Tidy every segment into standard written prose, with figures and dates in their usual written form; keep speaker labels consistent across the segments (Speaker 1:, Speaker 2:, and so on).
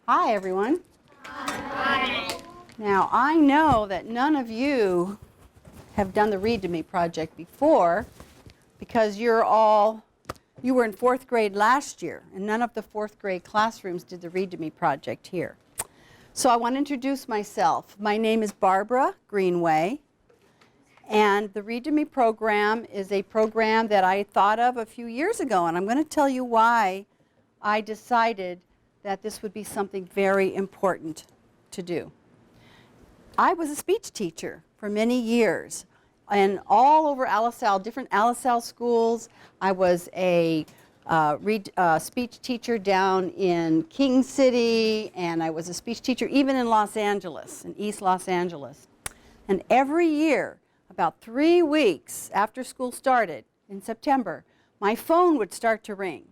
Speaker 1: Hi, everyone. Hi. Now, I know that none of you have done the Read to Me project before because you were in 4th grade last year, and none of the 4th grade classrooms did the Read to Me project here. So I want to introduce myself. My name is Barbara Greenway, and the Read to Me program is a program that I thought of a few years ago, and I'm going to tell you why I decided that this would be something very important to do. I was a speech teacher for many years, and all over LaSalle, different LaSalle schools. I was a speech teacher down in King City, and I was a speech teacher even in Los Angeles, in East Los Angeles. And every year, about 3 weeks after school started in September, my phone would start to ring.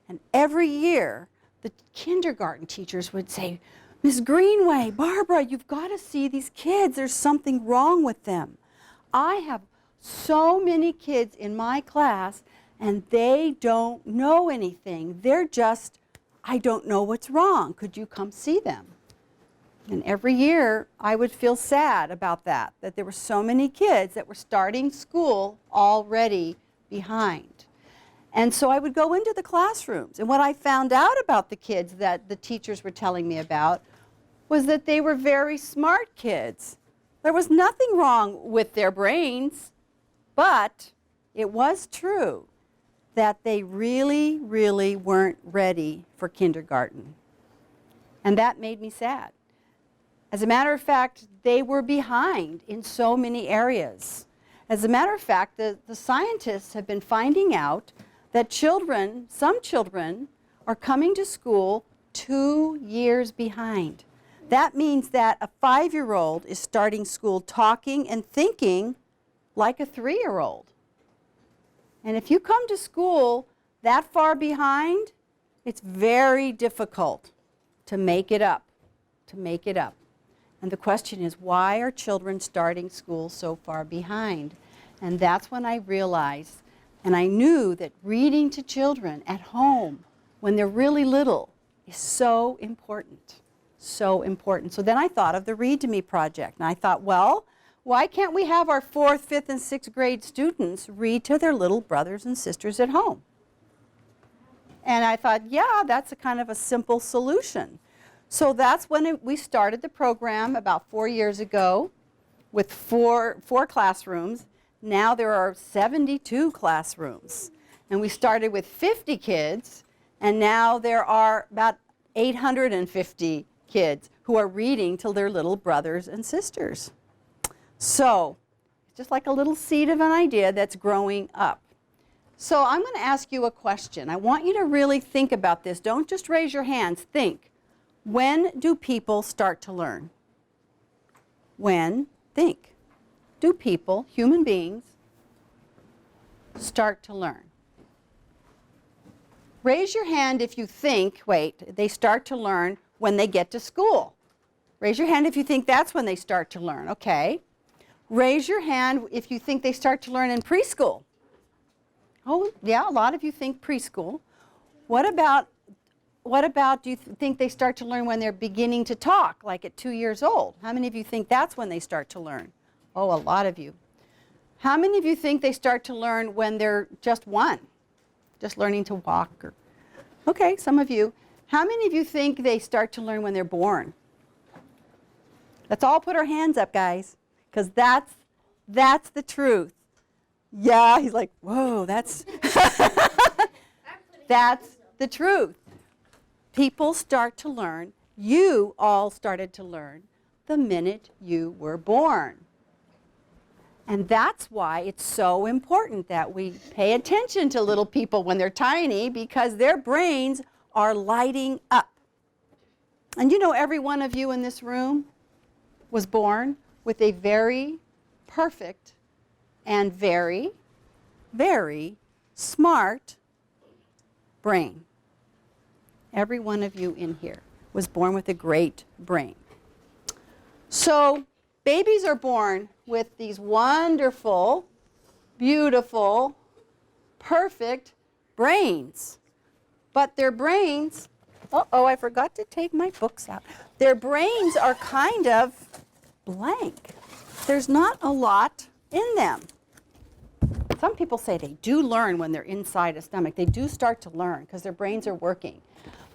Speaker 1: And every year, the kindergarten teachers would say, "Miss Greenway, Barbara, you've got to see these kids. There's something wrong with them. I have so many kids in my class, and they don't know anything. They're just, I don't know what's wrong. Could you come see them?" And every year, I would feel sad about that there were so many kids that were starting school already behind. And so I would go into the classrooms, and what I found out about the kids that the teachers were telling me about was that they were very smart kids. There was nothing wrong with their brains, but it was true that they really, really weren't ready for kindergarten. And that made me sad. As a matter of fact, they were behind in so many areas. As a matter of fact, the scientists have been finding out that some children are coming to school 2 years behind. That means that a 5-year-old is starting school talking and thinking like a 3-year-old. And if you come to school that far behind, it's very difficult to make it up, And the question is, why are children starting school so far behind? And that's when I realized, and I knew that reading to children at home when they're really little is so important, so important. So then I thought of the Read to Me project, and I thought, well, why can't we have our 4th, 5th, and 6th grade students read to their little brothers and sisters at home? And I thought, yeah, that's a kind of a simple solution. So that's when we started the program about 4 years ago with four classrooms. Now there are 72 classrooms. And we started with 50 kids, and now there are about 850 kids who are reading to their little brothers and sisters. So it's just like a little seed of an idea that's growing up. So I'm going to ask you a question. I want you to really think about this. Don't just raise your hands. Think. When do people start to learn? When? Think. Do people, human beings, start to learn? Raise your hand if you think, they start to learn when they get to school. Raise your hand if you think that's when they start to learn. Okay. Raise your hand if you think they start to learn in preschool. Oh, yeah, a lot of you think preschool. What about do you think they start to learn when they're beginning to talk, like at 2 years old? How many of you think that's when they start to learn? Oh, a lot of you. How many of you think they start to learn when they're just 1? Just learning to walk? Okay, some of you. How many of you think they start to learn when they're born? Let's all put our hands up, guys, because that's the truth. Yeah, he's like, whoa, that's the truth. People start to learn. You all started to learn the minute you were born. And that's why it's so important that we pay attention to little people when they're tiny, because their brains are lighting up. And you know, every one of you in this room was born with a very perfect and very, very smart brain. Every one of you in here was born with a great brain. So babies are born with these wonderful, beautiful, perfect brains. But their brains Uh-oh, I forgot to take my books out. Their brains are kind of blank. There's not a lot in them. Some people say they do learn when they're inside a stomach. They do start to learn because their brains are working.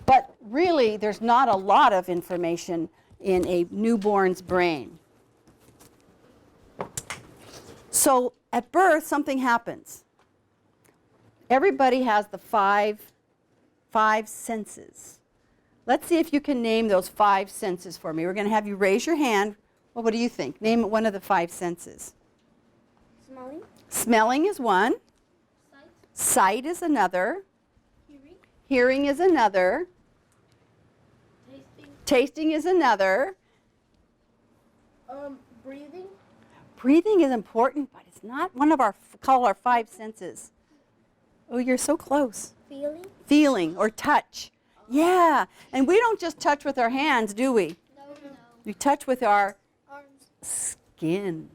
Speaker 1: But really, there's not a lot of information in a newborn's brain. So at birth, something happens. Everybody has the five senses. Let's see if you can name those 5 senses for me. We're going to have you raise your hand. Well, what do you think? Name one of the 5 senses.
Speaker 2: Smelling.
Speaker 1: Smelling is one. Sight is another. Hearing is another. Tasting is another.
Speaker 2: Breathing.
Speaker 1: Breathing is important, but it's not one of our 5 senses. Oh, you're so close.
Speaker 2: Feeling.
Speaker 1: Feeling or touch. Yeah, and we don't just touch with our hands, do we?
Speaker 2: No.
Speaker 1: We touch with our
Speaker 2: Arms.
Speaker 1: skin.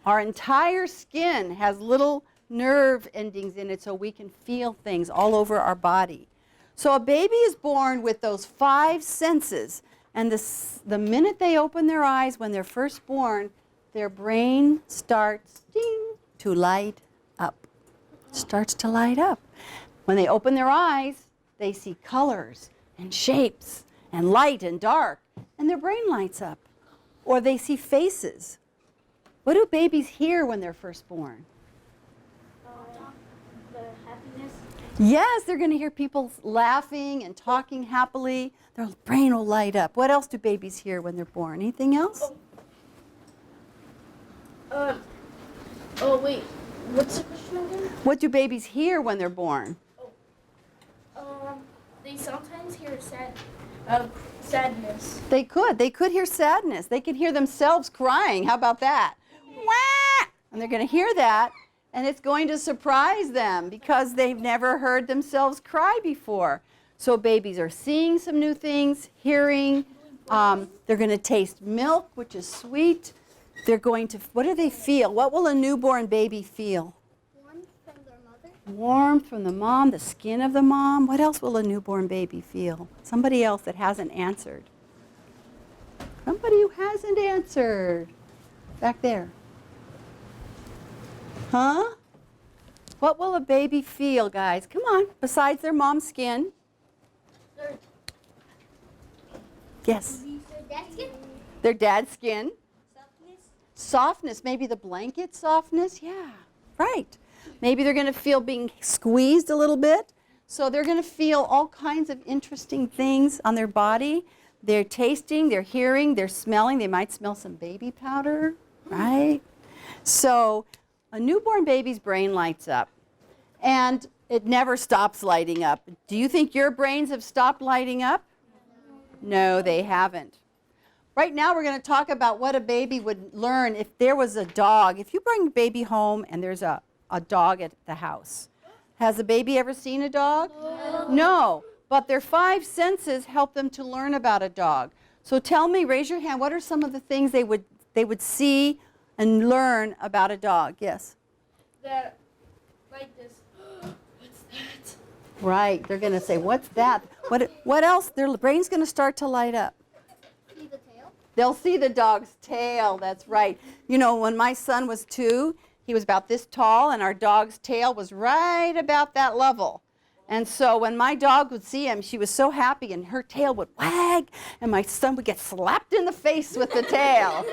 Speaker 1: Our entire skin has little nerve endings in it so we can feel things all over our body. So a baby is born with those 5 senses, and the minute they open their eyes when they're first born, their brain starts ding, to light up. Starts to light up. When they open their eyes, they see colors and shapes and light and dark, and their brain lights up. Or they see faces. What do babies hear when they're first born?
Speaker 2: The happiness.
Speaker 1: Yes, they're going to hear people laughing and talking happily. Their brain will light up. What else do babies hear when they're born? Anything else?
Speaker 2: Oh wait. What's the question again?
Speaker 1: What do babies hear when they're born?
Speaker 2: They sometimes hear sadness.
Speaker 1: They could hear sadness. They could hear themselves crying. How about that? Wah! And they're going to hear that, and it's going to surprise them because they've never heard themselves cry before. So babies are seeing some new things, hearing. They're going to taste milk, which is sweet. They're going to, what do they feel? What will a newborn baby feel?
Speaker 2: Warmth from their mother.
Speaker 1: Warmth from the mom, the skin of the mom. What else will a newborn baby feel? Somebody else that hasn't answered. Somebody who hasn't answered. Back there. Huh? What will a baby feel, guys? Come on, besides their mom's skin. Yes.
Speaker 2: Dad's skin.
Speaker 1: Their dad's skin.
Speaker 2: Softness.
Speaker 1: Softness, maybe the blanket softness. Yeah, right. Maybe they're going to feel being squeezed a little bit. So they're going to feel all kinds of interesting things on their body. They're tasting, they're hearing, they're smelling. They might smell some baby powder, right? So a newborn baby's brain lights up, and it never stops lighting up. Do you think your brains have stopped lighting up? No, they haven't. Right now we're going to talk about what a baby would learn if there was a dog. If you bring a baby home and there's a dog at the house. Has a baby ever seen a dog? No, but their 5 senses help them to learn about a dog. So tell me, raise your hand, what are some of the things they would see and learn about a dog? Yes?
Speaker 2: That, like this. What's that?
Speaker 1: Right, they're going to say, what's that? What else? Their brain's going to start to light up.
Speaker 2: See the tail?
Speaker 1: They'll see the dog's tail, that's right. You know, when my son was 2, he was about this tall, and our dog's tail was right about that level. And so when my dog would see him, she was so happy, and her tail would wag, and my son would get slapped in the face with the tail.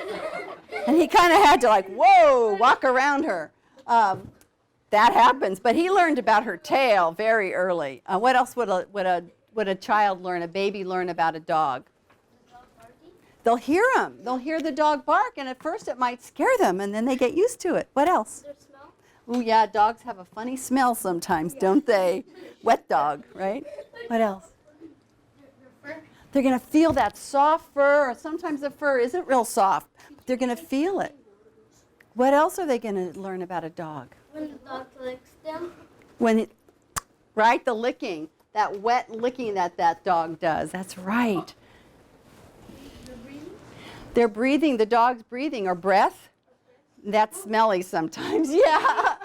Speaker 1: And he kind of had to, like, whoa, walk around her. That happens, but he learned about her tail very early. What else would a child learn, a baby learn about a dog?
Speaker 2: The dog barking?
Speaker 1: They'll hear him. They'll hear the dog bark, and at first it might scare them, and then they get used to it. What else?
Speaker 2: Their smell?
Speaker 1: Oh, yeah, dogs have a funny smell sometimes, don't they? Wet dog, right? What else?
Speaker 2: Their fur?
Speaker 1: They're going to feel that soft fur, or sometimes the fur isn't real soft, but they're going to feel it. What else are they going to learn about a dog?
Speaker 2: When the dog licks them?
Speaker 1: Right, the licking, that wet licking that dog does. That's right.
Speaker 2: The breathing?
Speaker 1: They're breathing, the dog's breathing, or breath. That's smelly sometimes, yeah.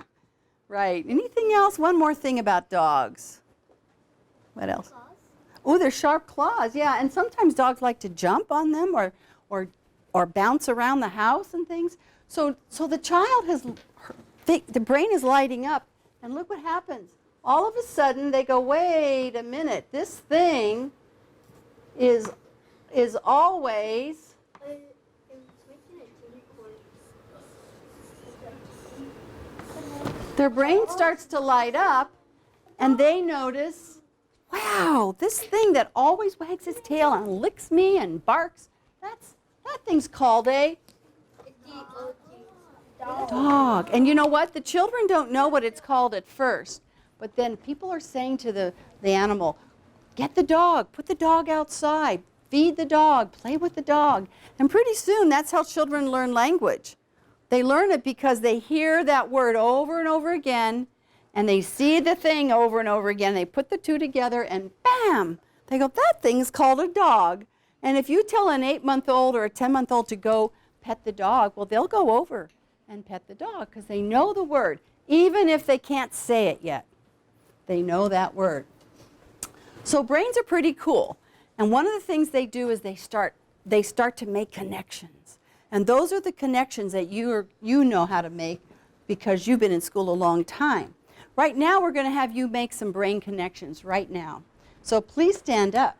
Speaker 1: Right. Anything else? One more thing about dogs. What else?
Speaker 2: Claws?
Speaker 1: Oh, they're sharp claws, yeah. And sometimes dogs like to jump on them or bounce around the house and things. So the child has, the brain is lighting up. And look what happens. All of a sudden, they go, wait a minute. This thing is always... Their brain starts to light up, and they notice, wow, this thing that always wags its tail and licks me and barks, that thing's called a dog. And you know what? The children don't know what it's called at first, but then people are saying to the animal, get the dog, put the dog outside, feed the dog, play with the dog. And pretty soon, that's how children learn language. They learn it because they hear that word over and over again, and they see the thing over and over again. They put the two together, and bam! They go, that thing's called a dog. And if you tell an 8-month-old or a 10-month-old to go pet the dog, well, they'll go over and pet the dog because they know the word, even if they can't say it yet. They know that word. So brains are pretty cool. And one of the things they do is they start to make connections. And those are the connections that you know how to make because you've been in school a long time. Right now, we're going to have you make some brain connections right now. So please stand up.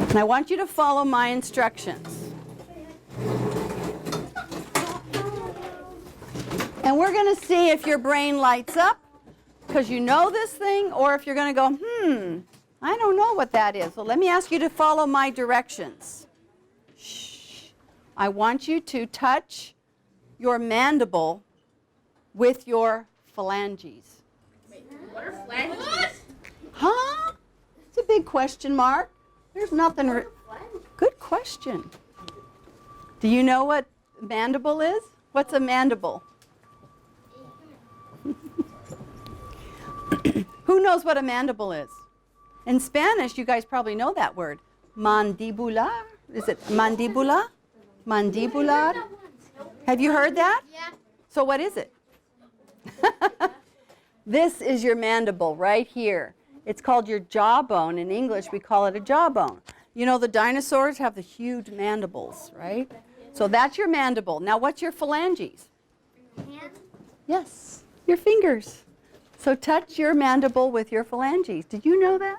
Speaker 1: And I want you to follow my instructions. And we're going to see if your brain lights up because you know this thing, or if you're going to go, I don't know what that is. So let me ask you to follow my directions. Shh. I want you to touch your mandible with your phalanges.
Speaker 2: Wait, what are phalanges?
Speaker 1: Huh? It's a big question mark. There's nothing. Good question. Do you know what mandible is? What's a mandible? Who knows what a mandible is? In Spanish, you guys probably know that word. Mandibula. Is it mandibula? Mandibular? Have you heard that?
Speaker 2: Yeah.
Speaker 1: So what is it? This is your mandible right here. It's called your jawbone. In English, we call it a jawbone. You know, the dinosaurs have the huge mandibles, right? So that's your mandible. Now, what's your phalanges?
Speaker 2: Hand?
Speaker 1: Yes, your fingers. So touch your mandible with your phalanges. Did you know that?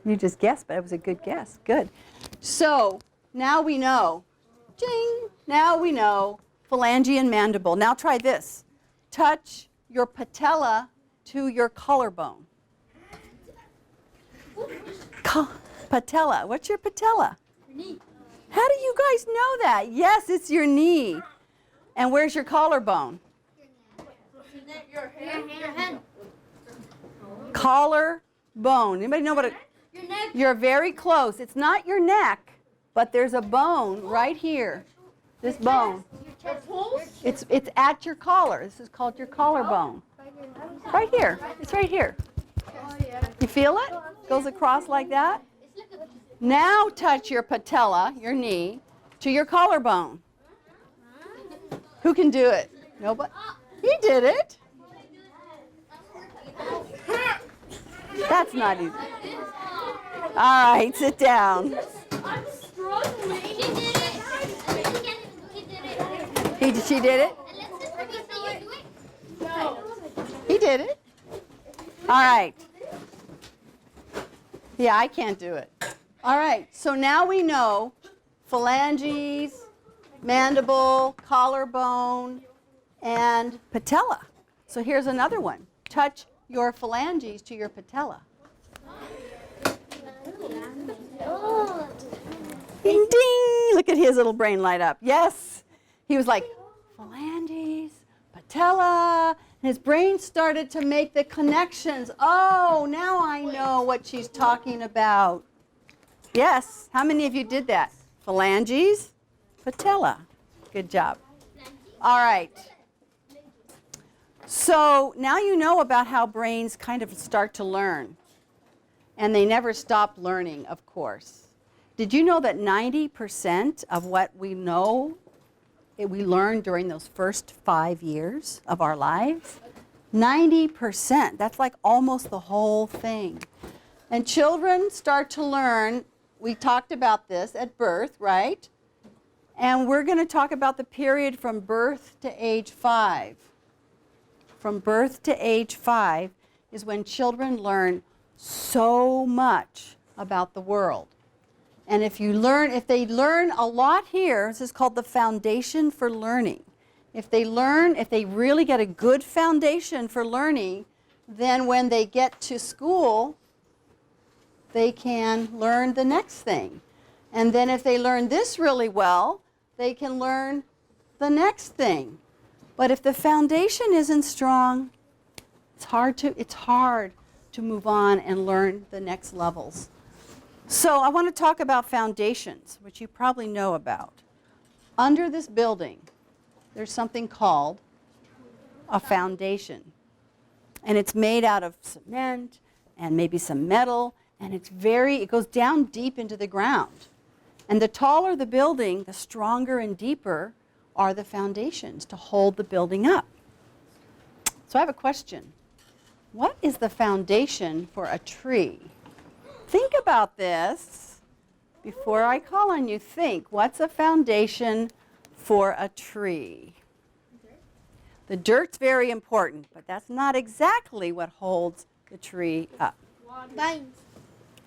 Speaker 1: You just guessed, but it was a good guess. Good. So now we know. Jing! Now we know phalange and mandible. Now try this. Touch your patella to your collarbone. Patella. What's your patella?
Speaker 2: Your knee.
Speaker 1: How do you guys know that? Yes, it's your knee. And where's your collarbone?
Speaker 2: Your hand.
Speaker 1: Collarbone. Anybody know what
Speaker 2: Your neck.
Speaker 1: You're very close. It's not your neck, but there's a bone right here. This bone.
Speaker 2: Your pulse.
Speaker 1: It's at your collar. This is called your collarbone. Right here. It's right here.
Speaker 2: Oh, yeah.
Speaker 1: You feel it? Goes across like that. Now touch your patella, your knee, to your collarbone. Who can do it? Nobody? He did it. That's not easy. All right, sit down.
Speaker 2: I'm struggling. She did it.
Speaker 1: She did it?
Speaker 2: No.
Speaker 1: He did it. All right. Yeah, I can't do it. All right, so now we know phalanges, mandible, collarbone, and patella. So here's another one. Touch your phalanges to your patella. Ding, ding. Look at his little brain light up. Yes. He was like, phalanges, patella. And his brain started to make the connections. Oh, now I know what she's talking about. Yes. How many of you did that? Phalanges, patella. Good job. All right. So now you know about how brains kind of start to learn. And they never stop learning, of course. Did you know that 90% of what we know, we learn during those first 5 years of our lives? 90%. That's like almost the whole thing. And children start to learn, we talked about this at birth, right? And we're going to talk about the period from birth to age 5. From birth to age 5 is when children learn so much about the world. And if they learn a lot here, this is called the foundation for learning. If they really get a good foundation for learning, then when they get to school, they can learn the next thing. And then if they learn this really well, they can learn the next thing. But if the foundation isn't strong, it's hard to move on and learn the next levels. So I want to talk about foundations, which you probably know about. Under this building, there's something called a foundation. And it's made out of cement and maybe some metal, and it goes down deep into the ground. And the taller the building, the stronger and deeper are the foundations to hold the building up. So I have a question. What is the foundation for a tree? Think about this before I call on you. Think, what's a foundation for a tree? The dirt's very important, but that's not exactly what holds the tree up.
Speaker 2: Vines.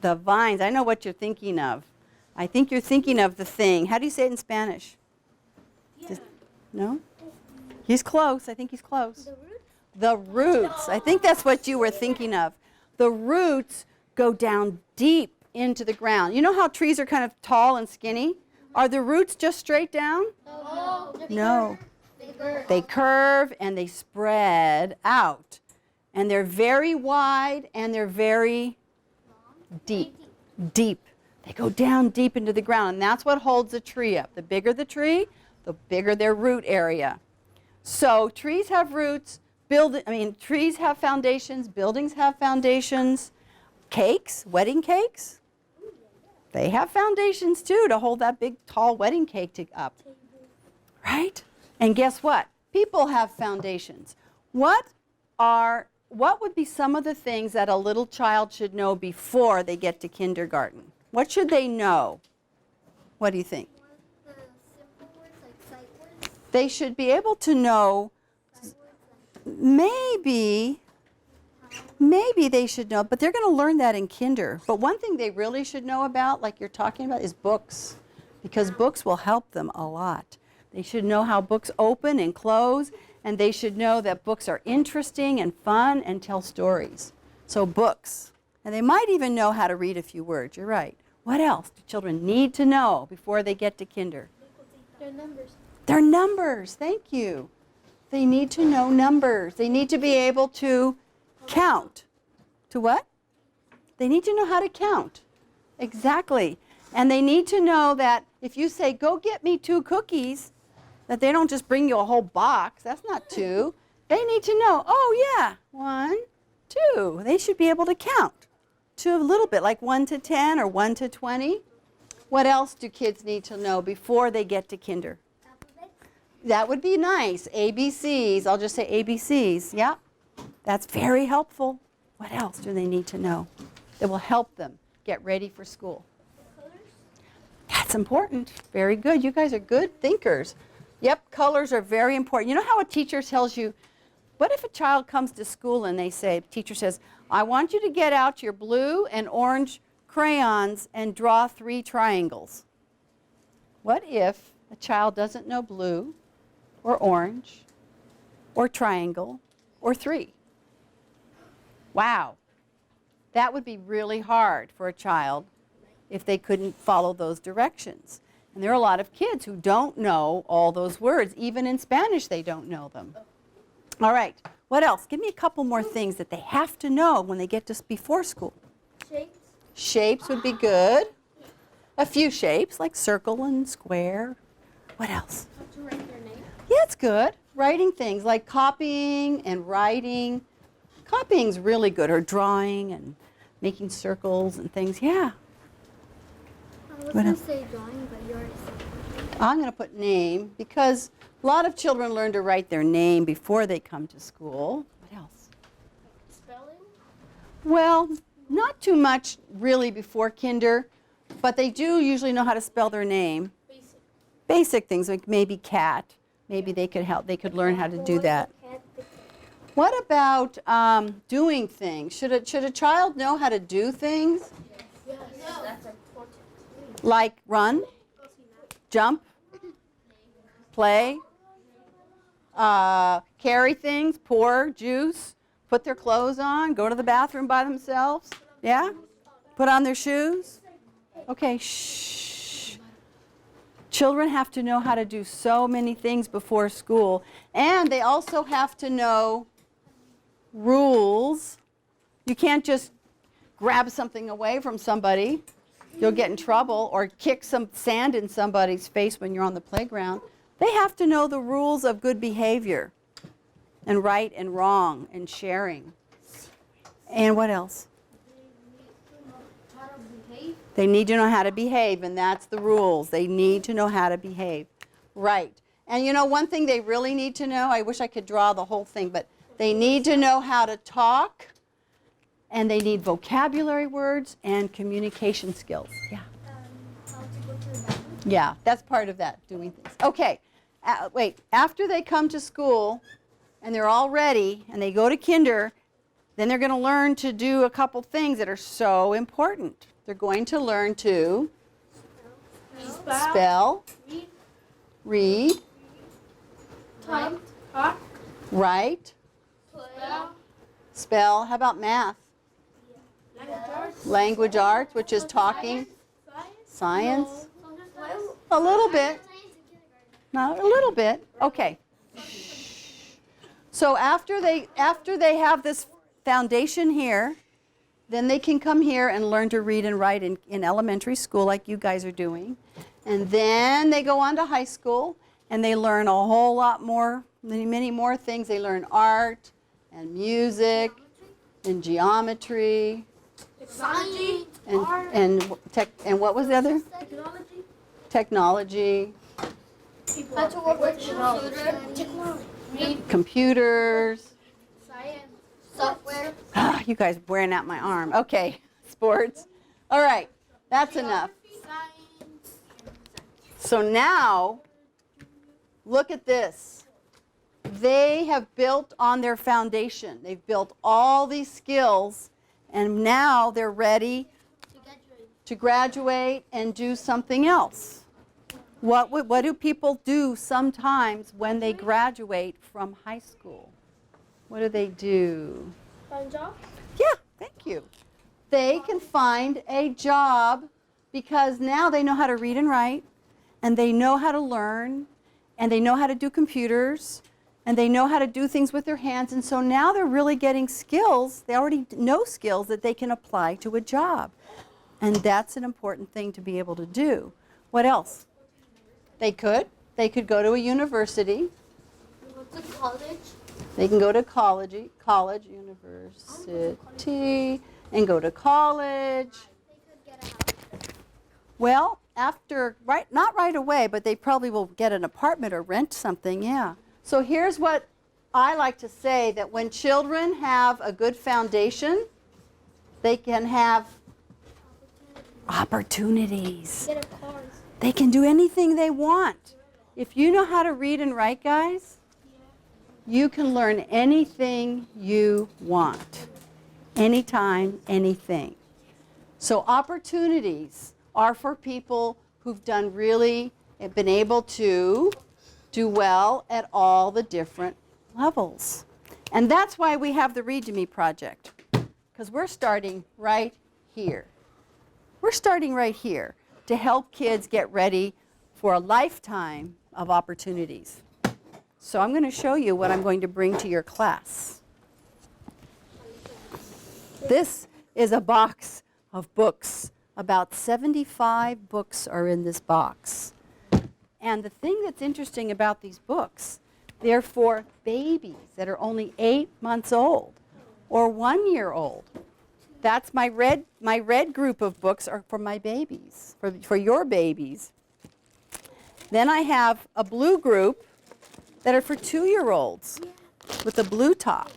Speaker 1: The vines. I know what you're thinking of. I think you're thinking of the thing. How do you say it in Spanish? No? He's close. I think he's close.
Speaker 2: The roots?
Speaker 1: The roots. I think that's what you were thinking of. The roots go down deep into the ground. You know how trees are kind of tall and skinny? Are the roots just straight down? No. They curve and they spread out. And they're very wide and they're very deep. Deep. They go down deep into the ground, and that's what holds a tree up. The bigger the tree, the bigger their root area. So trees have roots, trees have foundations, buildings have foundations. Cakes, wedding cakes, they have foundations too to hold that big, tall wedding cake up. Right? And guess what? People have foundations. What would be some of the things that a little child should know before they get to kindergarten? What should they know? What do you think?
Speaker 2: The simple words like sight words.
Speaker 1: They should be able to know, maybe they should know, but they're going to learn that in kinder. But one thing they really should know about, like you're talking about, is books, because books will help them a lot. They should know how books open and close, and they should know that books are interesting and fun and tell stories. So books. And they might even know how to read a few words. You're right. What else do children need to know before they get to kinder?
Speaker 2: Their numbers.
Speaker 1: Their numbers. Thank you. They need to know numbers. They need to be able to count. To what? They need to know how to count. Exactly. And they need to know that if you say, go get me 2 cookies, that they don't just bring you a whole box. That's not 2. They need to know, oh yeah, 1, 2. They should be able to count to a little bit, like 1 to 10 or 1 to 20. What else do kids need to know before they get to kinder?
Speaker 2: Alphabets.
Speaker 1: That would be nice. ABCs. I'll just say ABCs. Yeah. That's very helpful. What else do they need to know that will help them get ready for school?
Speaker 2: Colors.
Speaker 1: That's important. Very good. You guys are good thinkers. Yep, colors are very important. You know how a teacher tells you, what if a child comes to school and teacher says, I want you to get out your blue and orange crayons and draw 3 triangles. What if a child doesn't know blue or orange or triangle or 3? Wow. That would be really hard for a child if they couldn't follow those directions. And there are a lot of kids who don't know all those words. Even in Spanish, they don't know them. All right. What else? Give me a couple more things that they have to know when they get to before school.
Speaker 2: Shapes.
Speaker 1: Shapes would be good. A few shapes, like circle and square. What else?
Speaker 2: How to write their name.
Speaker 1: Yeah, it's good. Writing things like copying and writing. Copying's really good, or drawing and making circles and things. Yeah.
Speaker 2: I was
Speaker 1: What
Speaker 2: going
Speaker 1: else?
Speaker 2: to say drawing, but you already said
Speaker 1: I'm going to put name because a lot of children learn to write their name before they come to school. What else? Well, not too much really before kinder, but they do usually know how to spell their name.
Speaker 2: Basic.
Speaker 1: Basic things like maybe cat. Maybe they could help. They could learn how to do that. What about doing things? Should a child know how to do things?
Speaker 2: Yes. That's important.
Speaker 1: Like run, jump, play, carry things, pour juice, put their clothes on, go to the bathroom by themselves. Yeah? Put on their shoes. Okay, shh. Children have to know how to do so many things before school. And they also have to know rules. You can't just grab something away from somebody. You'll get in trouble, or kick some sand in somebody's face when you're on the playground. They have to know the rules of good behavior and right and wrong and sharing. And what else? They need to know how to behave, and that's the rules. They need to know how to behave. Right. And you know, one thing they really need to know, I wish I could draw the whole thing, but they need to know how to talk, and they need vocabulary words and communication skills. Yeah.
Speaker 2: How to go to the bathroom?
Speaker 1: Yeah, that's part of that, doing things. Okay, wait, after they come to school and they're all ready and they go to kinder, then they're going to learn to do a couple things that are so important. They're going to learn to spell, read,
Speaker 2: Type. Talk.
Speaker 1: write,
Speaker 2: Play.
Speaker 1: spell. How about math? Language arts, which is talking, science. A little bit. No, a little bit. Okay. So after they have this foundation here, then they can come here and learn to read and write in elementary school like you guys are doing. And then they go on to high school and they learn a whole lot more, many more things. They learn art and music and geometry
Speaker 2: Technology.
Speaker 1: and what was the other?
Speaker 2: Technology.
Speaker 1: Technology,
Speaker 2: How to work with technology. Read.
Speaker 1: computers.
Speaker 2: Science. Software.
Speaker 1: You guys wearing out my arm. Okay, sports. All right, that's enough.
Speaker 2: Science.
Speaker 1: So now, look at this. They have built on their foundation. They've built all these skills, and now they're ready to graduate and do something else. What do people do sometimes when they graduate from high school? What do they do?
Speaker 2: Find job.
Speaker 1: Yeah, thank you. They can find a job because now they know how to read and write, and they know how to learn, and they know how to do computers, and they know how to do things with their hands, and so now they're really getting skills. They already know skills that they can apply to a job, and that's an important thing to be able to do. What else? They could go to a university.
Speaker 2: Go to college.
Speaker 1: They can go to college, university, and go to college.
Speaker 2: They could get a house.
Speaker 1: Well, not right away, but they probably will get an apartment or rent something, yeah. So here's what I like to say, that when children have a good foundation, they can have opportunities.
Speaker 2: Get a car.
Speaker 1: They can do anything they want. If you know how to read and write, guys, you can learn anything you want. Anytime, anything. So opportunities are for people who've done really, been able to do well at all the different levels. And that's why we have the Read to Me project, because we're starting right here. We're starting right here to help kids get ready for a lifetime of opportunities. So I'm going to show you what I'm going to bring to your class. This is a box of books. About 75 books are in this box. And the thing that's interesting about these books, they're for babies that are only 8 months old or 1 year old. That's my red group of books are for my babies, for your babies. Then I have a blue group that are for 2-year-olds with a blue top.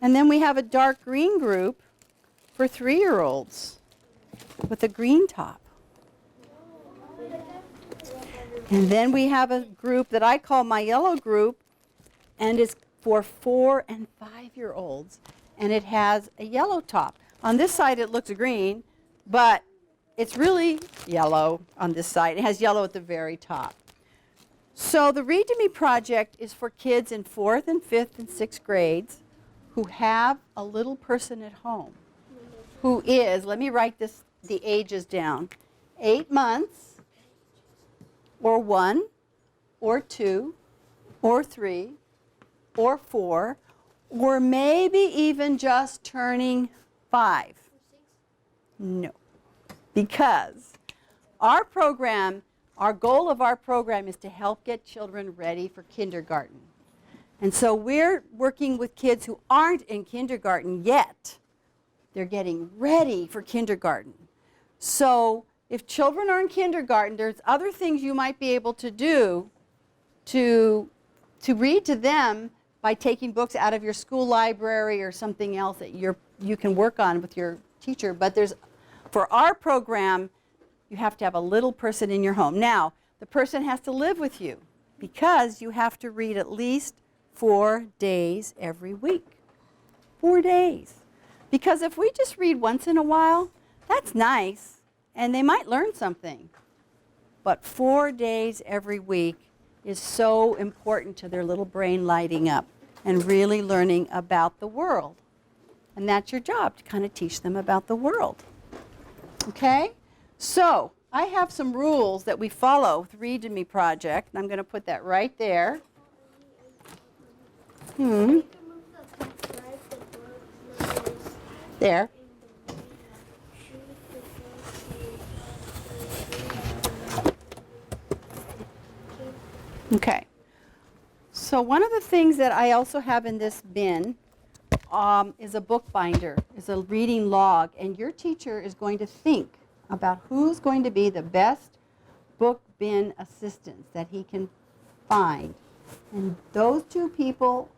Speaker 1: And then we have a dark green group for 3-year-olds with a green top. And then we have a group that I call my yellow group, and it's for 4 and 5-year-olds, and it has a yellow top. On this side it looks green, but it's really yellow on this side. It has yellow at the very top. So the Read to Me project is for kids in 4th and 5th and 6th grades who have a little person at home who is, let me write the ages down, 8 months, or 1, or 2, or 3, or 4, or maybe even just turning 5. No, because our program, our goal of our program is to help get children ready for kindergarten. And so we're working with kids who aren't in kindergarten yet. They're getting ready for kindergarten. So if children are in kindergarten, there's other things you might be able to do to read to them by taking books out of your school library or something else that you can work on with your teacher. But for our program, you have to have a little person in your home. Now, the person has to live with you because you have to read at least 4 days every week. 4 days. Because if we just read once in a while, that's nice, and they might learn something. But 4 days every week is so important to their little brain lighting up and really learning about the world. And that's your job, to kind of teach them about the world. Okay? So, I have some rules that we follow with Read to Me project, and I'm going to put that right there. There. Okay. So one of the things that I also have in this bin is a book binder, is a reading log, and your teacher is going to think about who's going to be the best book bin assistants that he can find. And those 2 people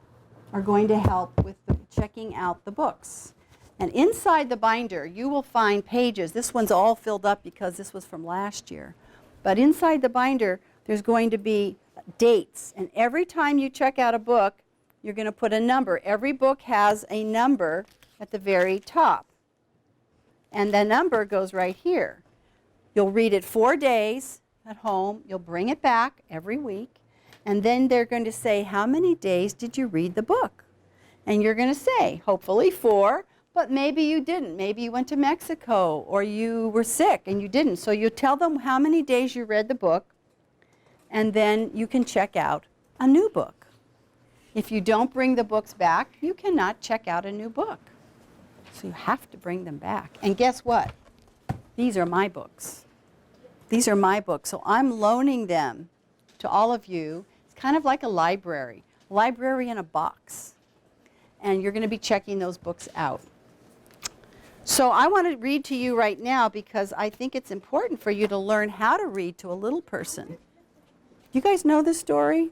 Speaker 1: are going to help with checking out the books. And inside the binder, you will find pages. This one's all filled up because this was from last year. But inside the binder, there's going to be dates. And every time you check out a book, you're going to put a number. Every book has a number at the very top. And the number goes right here. You'll read it 4 days at home. You'll bring it back every week. And then they're going to say, how many days did you read the book? And you're going to say, hopefully 4, but maybe you didn't. Maybe you went to Mexico or you were sick and you didn't. So you tell them how many days you read the book, and then you can check out a new book. If you don't bring the books back, you cannot check out a new book. So you have to bring them back. And guess what? These are my books. These are my books. So I'm loaning them to all of you. It's kind of like a library in a box. And you're going to be checking those books out. So I want to read to you right now because I think it's important for you to learn how to read to a little person. You guys know this story?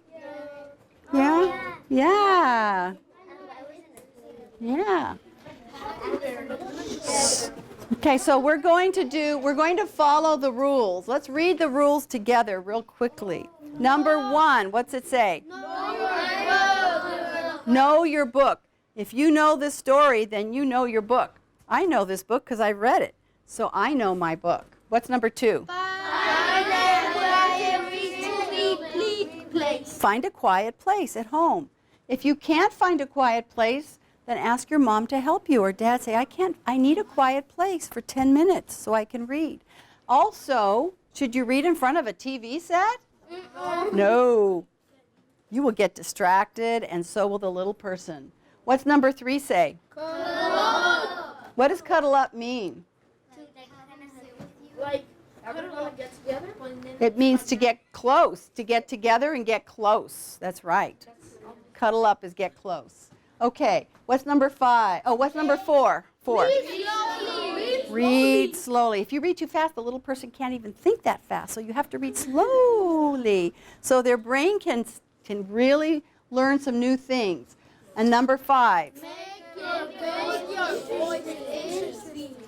Speaker 1: Yeah? Yeah. Yeah. Okay, so we're going to follow the rules. Let's read the rules together real quickly. Number 1, what's it say? Know your book. If you know this story, then you know your book. I know this book because I read it, so I know my book. What's number 2? Find a quiet place at home. If you can't find a quiet place, then ask your mom to help you, or dad. Say, I need a quiet place for 10 minutes so I can read. Also, should you read in front of a TV set? No. You will get distracted, and so will the little person. What's number 3 say? Cuddle up. What does cuddle up mean?
Speaker 2: Like, everyone get together?
Speaker 1: It means to get close, to get together and get close. That's right. Cuddle up is get close. Okay, what's number 5? Oh, what's number 4? 4. Read slowly. If you read too fast, the little person can't even think that fast, so you have to read slowly so their brain can really learn some new things. And number 5.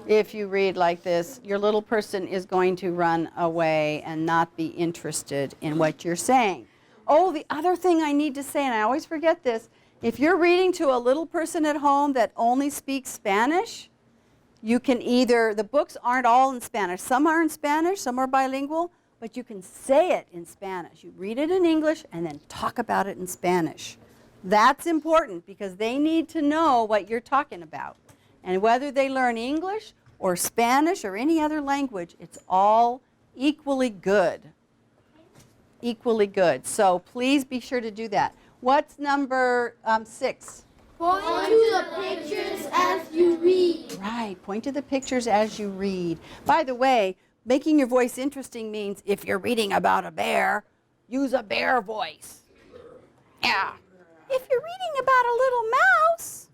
Speaker 1: If you read like this, your little person is going to run away and not be interested in what you're saying. Oh, the other thing I need to say, and I always forget this, if you're reading to a little person at home that only speaks Spanish, you can either, the books aren't all in Spanish. Some are in Spanish, some are bilingual, but you can say it in Spanish. You read it in English and then talk about it in Spanish. That's important because they need to know what you're talking about. And whether they learn English or Spanish or any other language, it's all equally good. Equally good. So please be sure to do that. What's number 6?
Speaker 2: Point to the pictures as you read.
Speaker 1: Right, point to the pictures as you read. By the way, making your voice interesting means if you're reading about a bear, use a bear voice. Yeah. If you're reading about a little mouse,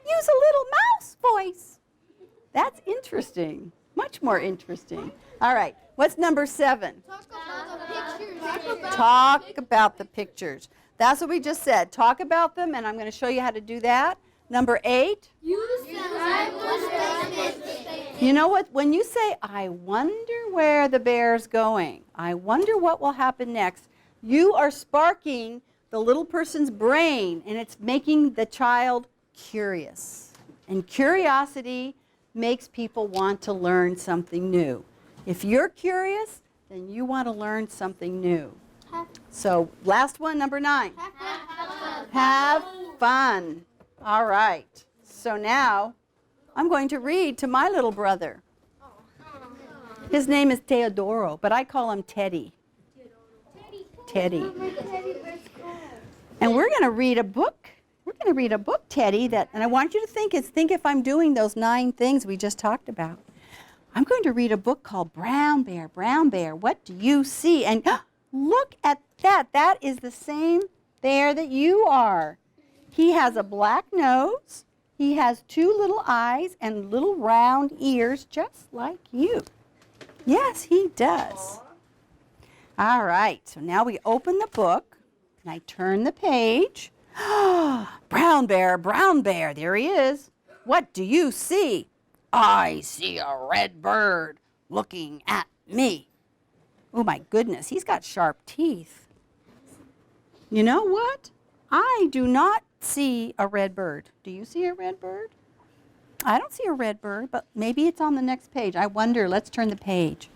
Speaker 1: use a little mouse voice. That's interesting, much more interesting. All right, what's number 7? Talk about the pictures. That's what we just said. Talk about them, and I'm going to show you how to do that. Number 8. You know what? When you say, I wonder where the bear's going, I wonder what will happen next, you are sparking the little person's brain, and it's making the child curious. And curiosity makes people want to learn something new. If you're curious, then you want to learn something new. So last one, number 9. Have fun. All right. So now I'm going to read to my little brother. His name is Teodoro, but I call him Teddy. Teddy. And we're going to read a book. We're going to read a book, Teddy, and I want you to think if I'm doing those 9 things we just talked about. I'm going to read a book called Brown Bear, What Do You See? And look at that. That is the same bear that you are. He has a black nose. He has 2 little eyes and little round ears just like you. Yes, he does. All right, so now we open the book and I turn the page. Brown bear, there he is. What do you see? I see a red bird looking at me. Oh my goodness, he's got sharp teeth. You know what? I do not see a red bird. Do you see a red bird? I don't see a red bird, but maybe it's on the next page. I wonder. Let's turn the page.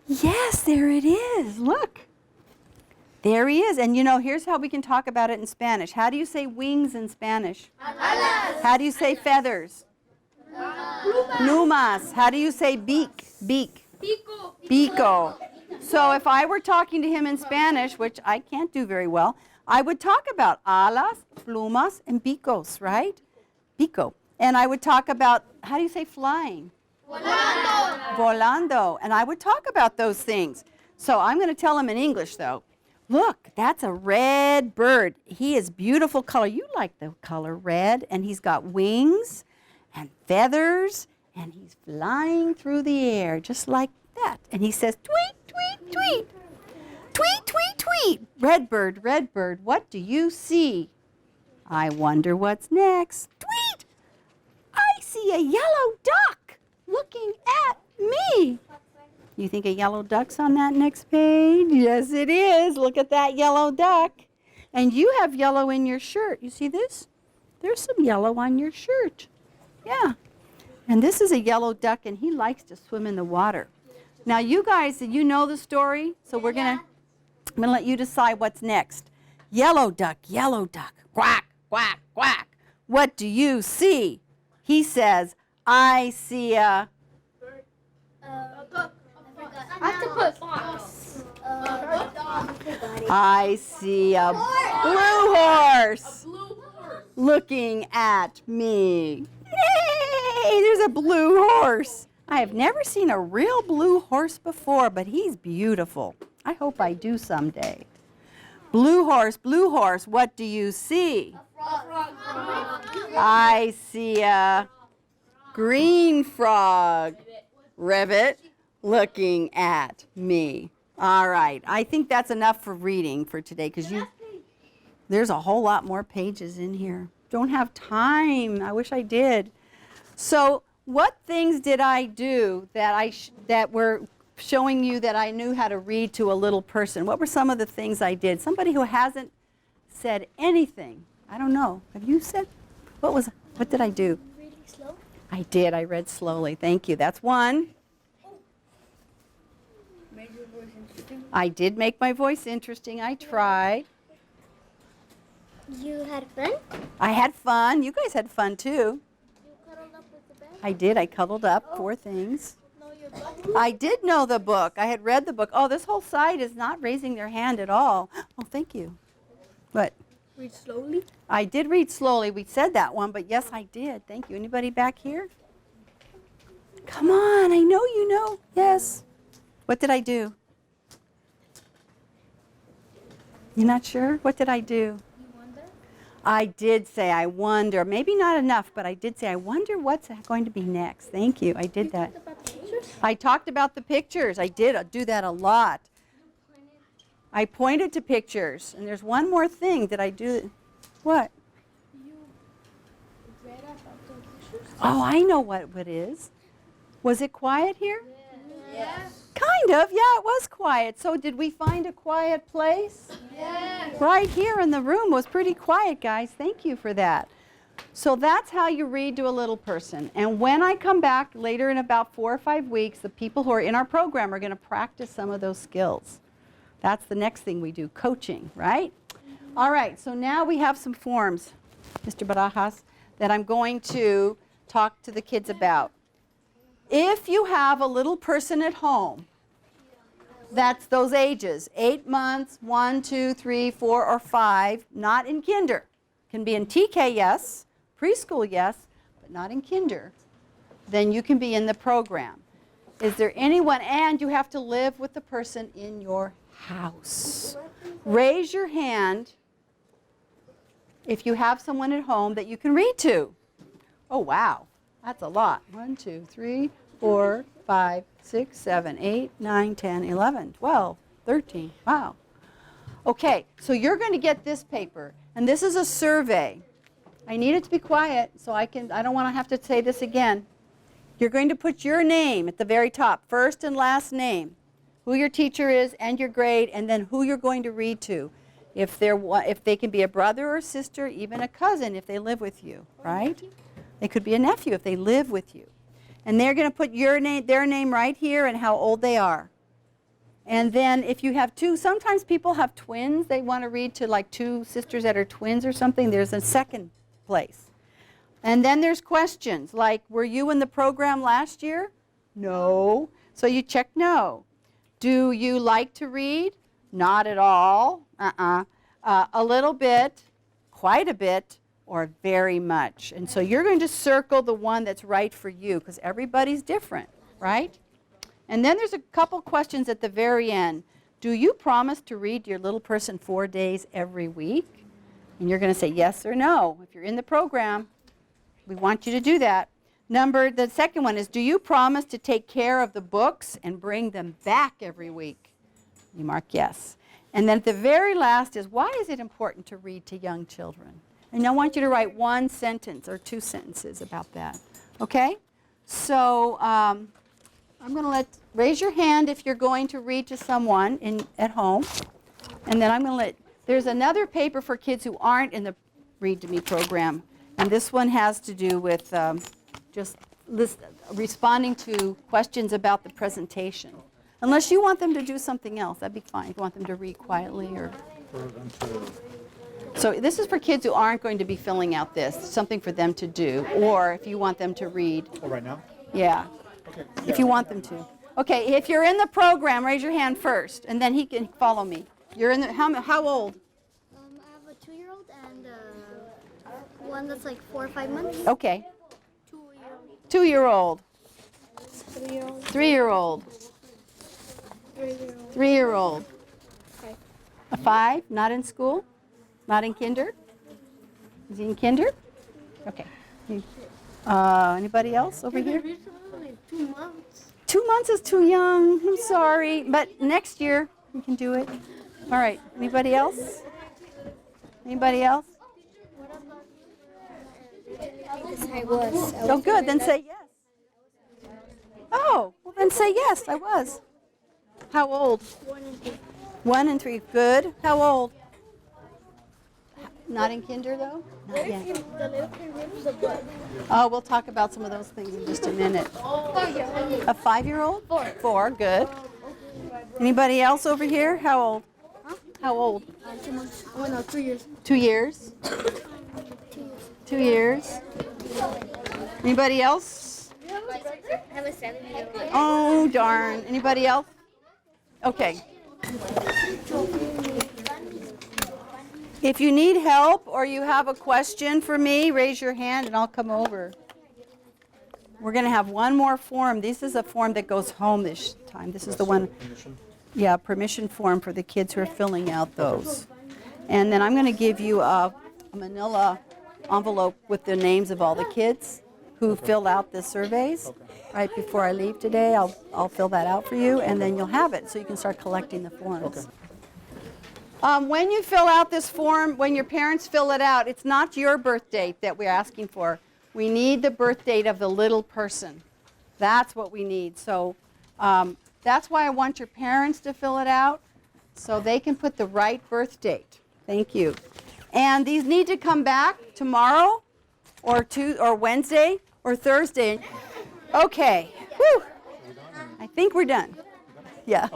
Speaker 1: Yes, there it is. Look. There he is. And you know, here's how we can talk about it in Spanish. How do you say wings in Spanish? Alas. How do you say feathers? Plumas. How do you say beak? Beak.
Speaker 2: Pico.
Speaker 1: Pico. So if I were talking to him in Spanish, which I can't do very well, I would talk about alas, plumas, and picos, right? Pico. And I would talk about, how do you say flying?
Speaker 2: Volando.
Speaker 1: Volando. And I would talk about those things. So I'm going to tell him in English, though. Look, that's a red bird. He is beautiful color. You like the color red. And he's got wings and feathers. And he's flying through the air just like that. And he says, tweet, tweet, tweet. Tweet, tweet, tweet. Red bird, what do you see? I wonder what's next. Tweet! I see a yellow duck looking at me. You think a yellow duck's on that next page? Yes, it is. Look at that yellow duck. And you have yellow in your shirt. You see this? There's some yellow on your shirt. Yeah. And this is a yellow duck, and he likes to swim in the water. Now, you guys, you know the story, so I'm going to let you decide what's next. Yellow duck, quack, quack, quack. What do you see? He says, I see a...
Speaker 2: Octopus.
Speaker 1: I see a blue horse looking at me. Yay! There's a blue horse. I have never seen a real blue horse before, but he's beautiful. I hope I do someday. Blue horse, what do you see? I see a green frog, ribbit, looking at me. All right, I think that's enough for reading for today because there's a whole lot more pages in here. don't have time. I wish I did. So what things did I do that that were showing you that I knew how to read to a little person? What were some of the things I did? Somebody who hasn't said anything. I don't know. Have you said? What did I do?
Speaker 2: Really slow.
Speaker 1: I did. I read slowly. Thank you. That's one.
Speaker 2: Made your voice interesting.
Speaker 1: I did make my voice interesting. I tried.
Speaker 2: You had fun?
Speaker 1: I had fun. You guys had fun too.
Speaker 2: You cuddled up with the bed?
Speaker 1: I did. I cuddled up 4 things.
Speaker 2: Know your book?
Speaker 1: I did know the book. I had read the book. Oh, this whole side is not raising their hand at all. Oh, thank you. What?
Speaker 2: Read slowly.
Speaker 1: I did read slowly. We said that one, but yes, I did. Thank you. Anybody back here? Come on. I know you know. Yes. What did I do? You're not sure? What did I do?
Speaker 2: You wonder?
Speaker 1: I did say, I wonder. Maybe not enough, but I did say, I wonder what's going to be next. Thank you. I did that.
Speaker 2: Talked about the pictures?
Speaker 1: I talked about the pictures. I did do that a lot. I pointed to pictures. And there's one more thing that I do. What?
Speaker 2: You read about the pictures?
Speaker 1: Oh, I know what it is. Was it quiet here?
Speaker 2: Yes.
Speaker 1: Kind of. Yeah, it was quiet. So did we find a quiet place?
Speaker 2: Yes.
Speaker 1: Right here in the room was pretty quiet, guys. Thank you for that. So that's how you read to a little person. And when I come back later in about 4 or 5 weeks, the people who are in our program are going to practice some of those skills. That's the next thing we do, coaching, right? All right, so now we have some forms, Mr. Barajas, that I'm going to talk to the kids about. If you have a little person at home, that's those ages, 8 months, 1, 2, 3, 4, or 5, not in kinder. Can be in TK, yes, preschool, yes, but not in kinder. Then you can be in the program. Is there anyone, and you have to live with the person in your house. Raise your hand if you have someone at home that you can read to. Oh, wow. That's a lot. 1, 2, 3, 4, 5, 6, 7, 8, 9, 10, 11, 12, 13. Wow. Okay, so you're going to get this paper, and this is a survey. I need it to be quiet so I don't want to have to say this again. You're going to put your name at the very top, first and last name, who your teacher is and your grade, and then who you're going to read to. If they can be a brother or sister, even a cousin if they live with you, right? They could be a nephew if they live with you. And they're going to put their name right here and how old they are. And then if you have two, sometimes people have twins. They want to read to like 2 sisters that are twins or something. There's a second place. And then there's questions like, were you in the program last year? No. So you check no. Do you like to read? Not at all. A little bit, quite a bit, or very much. And so you're going to circle the one that's right for you because everybody's different, right? And then there's a couple questions at the very end. Do you promise to read your little person 4 days every week? And you're going to say yes or no. If you're in the program, we want you to do that. The second one is, do you promise to take care of the books and bring them back every week? You mark yes. And then at the very last is, why is it important to read to young children? And I want you to write 1 sentence or 2 sentences about that. Okay? So I'm going to raise your hand if you're going to read to someone at home. And then I'm going to there's another paper for kids who aren't in the Read to Me program. And this one has to do with just responding to questions about the presentation. Unless you want them to do something else, that'd be fine. If you want them to read quietly or... So this is for kids who aren't going to be filling out this, something for them to do, or if you want them to read.
Speaker 3: Oh, right now?
Speaker 1: Yeah.
Speaker 3: Okay.
Speaker 1: If you want them to. Okay, if you're in the program, raise your hand first, and then he can follow me. You're in the, how old?
Speaker 2: I have a 2-year-old and one that's like 4 or 5 months.
Speaker 1: Okay.
Speaker 2: 2-year-old.
Speaker 1: 2-year-old.
Speaker 2: 3-year-old.
Speaker 1: 3-year-old.
Speaker 2: 3-year-old.
Speaker 1: 3-year-old.
Speaker 2: 5.
Speaker 1: A 5, not in school? Not in kinder? Is he in kinder? Okay. Anybody else over here?
Speaker 2: 2 months.
Speaker 1: 2 months is too young. I'm sorry. But next year, we can do it. All right. Anybody else? Anybody else?
Speaker 2: Yes, I was.
Speaker 1: Oh, good. Then say yes. Oh, well, then say yes, I was. How old?
Speaker 2: 1 and 3.
Speaker 1: 1 and 3. Good. How old? Not in kinder, though? Not yet.
Speaker 2: The little kangaroo's a book.
Speaker 1: Oh, we'll talk about some of those things in just a minute.
Speaker 2: 4-year-old.
Speaker 1: A 5-year-old?
Speaker 2: 4.
Speaker 1: 4, good. Anybody else over here? How old? How old?
Speaker 2: 2 months. Oh, no, 2 years.
Speaker 1: 2 years? 2 years. Anybody else?
Speaker 2: I have a 7-year-old.
Speaker 1: Oh, darn. Anybody else? Okay. If you need help or you have a question for me, raise your hand and I'll come over. We're going to have one more form. This is a form that goes home this time. This is the one, yeah, permission form for the kids who are filling out those. And then I'm going to give you a manila envelope with the names of all the kids who filled out the surveys. Right before I leave today, I'll fill that out for you, and then you'll have it so you can start collecting the forms. When you fill out this form, when your parents fill it out, it's not your birth date that we're asking for. We need the birth date of the little person. That's what we need. So that's why I want your parents to fill it out so they can put the right birth date. Thank you. And these need to come back tomorrow or Wednesday or Thursday. Okay. Whew. I think we're done. Yeah.